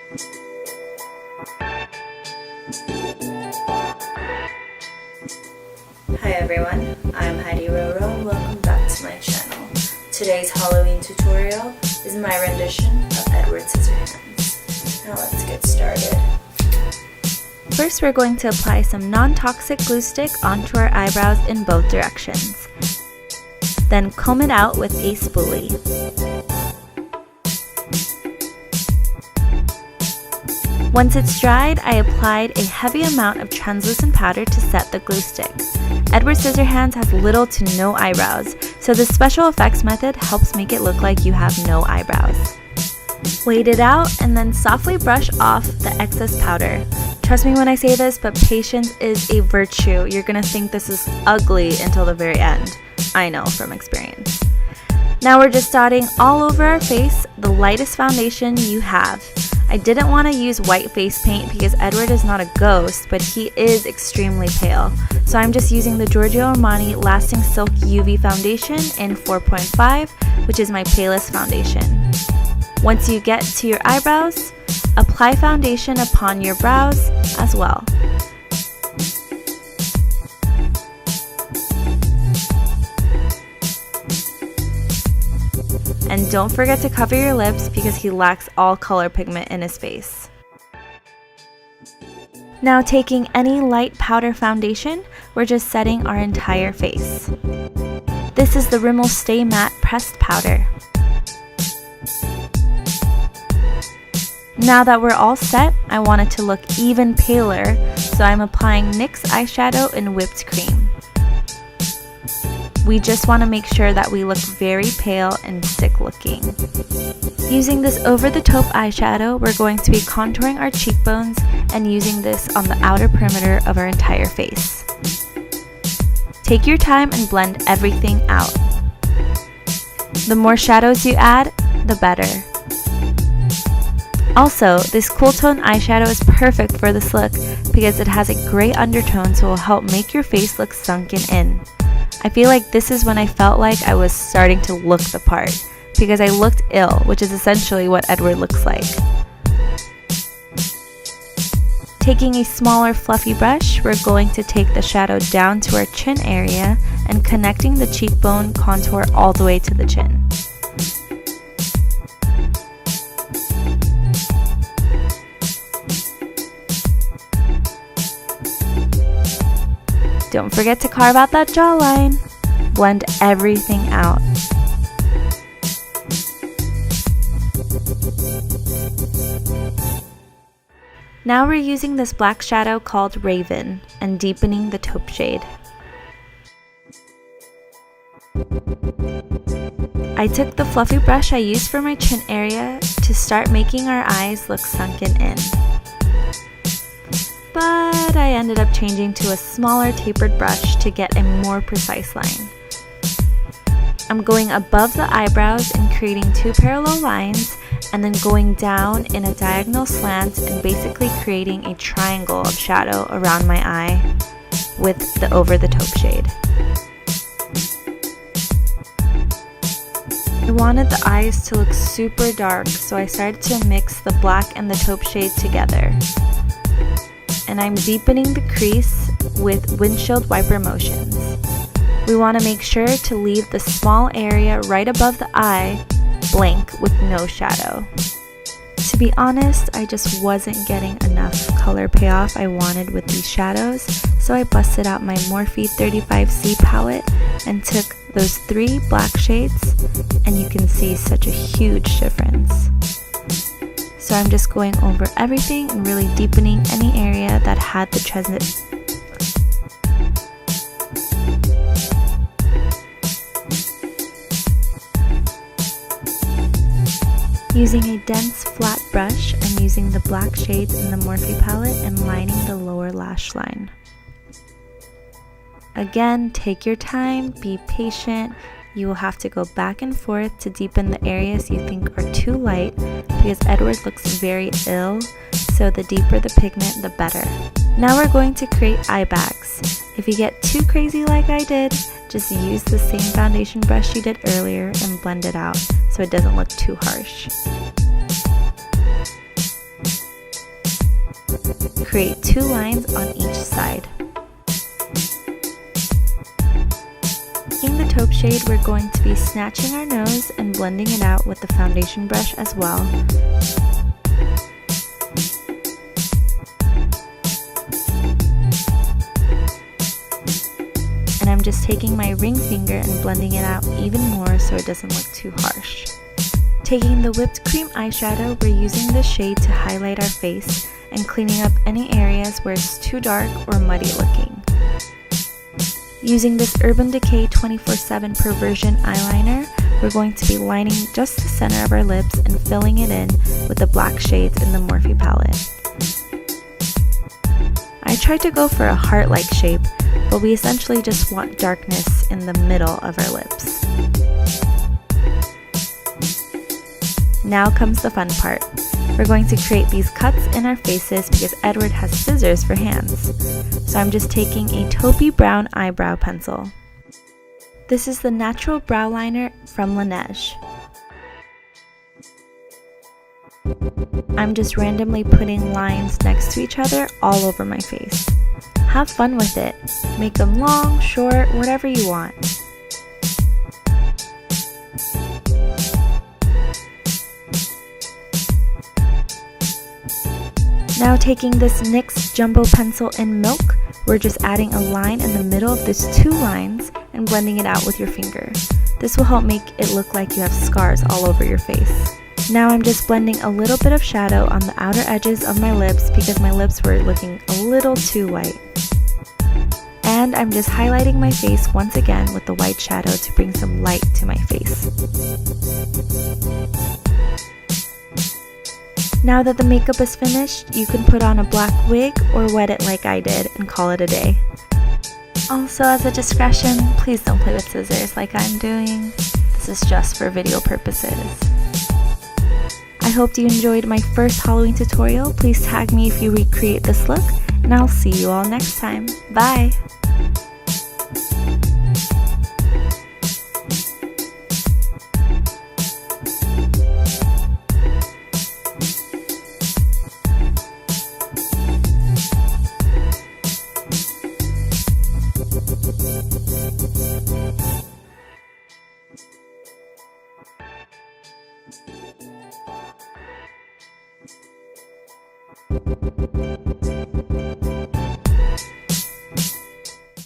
Hi everyone, I'm heidiroro and welcome back to my channel. Today's Halloween tutorial is my rendition of Edward Scissorhands. Now let's get started. First we're going to apply some non-toxic glue stick onto our eyebrows in both directions. Then comb it out with a spoolie. Once it's dried, I applied a heavy amount of translucent powder to set the glue stick. Edward Scissorhands has little to no eyebrows, so this special effects method helps make it look like you have no eyebrows. Wait it out and then softly brush off the excess powder. Trust me when I say this, but patience is a virtue. You're gonna think this is ugly until the very end. I know from experience. Now we're just dotting all over our face the lightest foundation you have. I didn't want to use white face paint because Edward is not a ghost, but he is extremely pale. So I'm just using the Giorgio Armani Lasting Silk UV Foundation in 4.5, which is my palest foundation. Once you get to your eyebrows, apply foundation upon your brows as well. And don't forget to cover your lips because he lacks all color pigment in his face. Now taking any light powder foundation, we're just setting our entire face. This is the Rimmel Stay Matte Pressed Powder. Now that we're all set, I want it to look even paler, so I'm applying NYX eyeshadow in whipped cream. We just want to make sure that we look very pale and sick looking. Using this over the taupe eyeshadow, we're going to be contouring our cheekbones and using this on the outer perimeter of our entire face. Take your time and blend everything out. The more shadows you add, the better. Also, this cool tone eyeshadow is perfect for this look because it has a gray undertone, so it will help make your face look sunken in. I feel like this is when I felt like I was starting to look the part, because I looked ill, which is essentially what Edward looks like. Taking a smaller fluffy brush, we're going to take the shadow down to our chin area and connecting the cheekbone contour all the way to the chin. Don't forget to carve out that jawline. Blend everything out. Now we're using this black shadow called Raven and deepening the taupe shade. I took the fluffy brush I used for my chin area to start making our eyes look sunken in. But I ended up changing to a smaller tapered brush to get a more precise line. I'm going above the eyebrows and creating two parallel lines and then going down in a diagonal slant and basically creating a triangle of shadow around my eye with the over the taupe shade. I wanted the eyes to look super dark, so I started to mix the black and the taupe shade together. And I'm deepening the crease with windshield wiper motions. We want to make sure to leave the small area right above the eye blank with no shadow. To be honest, I just wasn't getting enough color payoff I wanted with these shadows, so I busted out my Morphe 35C palette and took those three black shades, and you can see such a huge difference. So I'm just going over everything and really deepening any area that had the transit. Using a dense flat brush, I'm using the black shades in the Morphe palette and lining the lower lash line. Again, take your time, be patient. You will have to go back and forth to deepen the areas you think are too light because Edward looks very ill, so the deeper the pigment, the better. Now we're going to create eye bags. If you get too crazy like I did, just use the same foundation brush you did earlier and blend it out so it doesn't look too harsh. create 2 lines on each side. In the taupe shade, we're going to be snatching our nose and blending it out with the foundation brush as well. And I'm just taking my ring finger and blending it out even more so it doesn't look too harsh. Taking the whipped cream eyeshadow, we're using this shade to highlight our face and cleaning up any areas where it's too dark or muddy looking. Using this Urban Decay 24/7 Perversion eyeliner, we're going to be lining just the center of our lips and filling it in with the black shades in the Morphe palette. I tried to go for a heart-like shape, but we essentially just want darkness in the middle of our lips. Now comes the fun part. We're going to create these cuts in our faces because Edward has scissors for hands. So I'm just taking a taupey brown eyebrow pencil. This is the Natural Brow Liner from Laneige. I'm just randomly putting lines next to each other all over my face. Have fun with it. Make them long, short, whatever you want. Now taking this NYX Jumbo Pencil in Milk, we're just adding a line in the middle of these 2 lines and blending it out with your finger. This will help make it look like you have scars all over your face. Now I'm just blending a little bit of shadow on the outer edges of my lips because my lips were looking a little too white. And I'm just highlighting my face once again with the white shadow to bring some light to my face. Now that the makeup is finished, you can put on a black wig or wet it like I did and call it a day. Also, as a discretion, please don't play with scissors like I'm doing. This is just for video purposes. I hope you enjoyed my first Halloween tutorial. Please tag me if you recreate this look, and I'll see you all next time. Bye!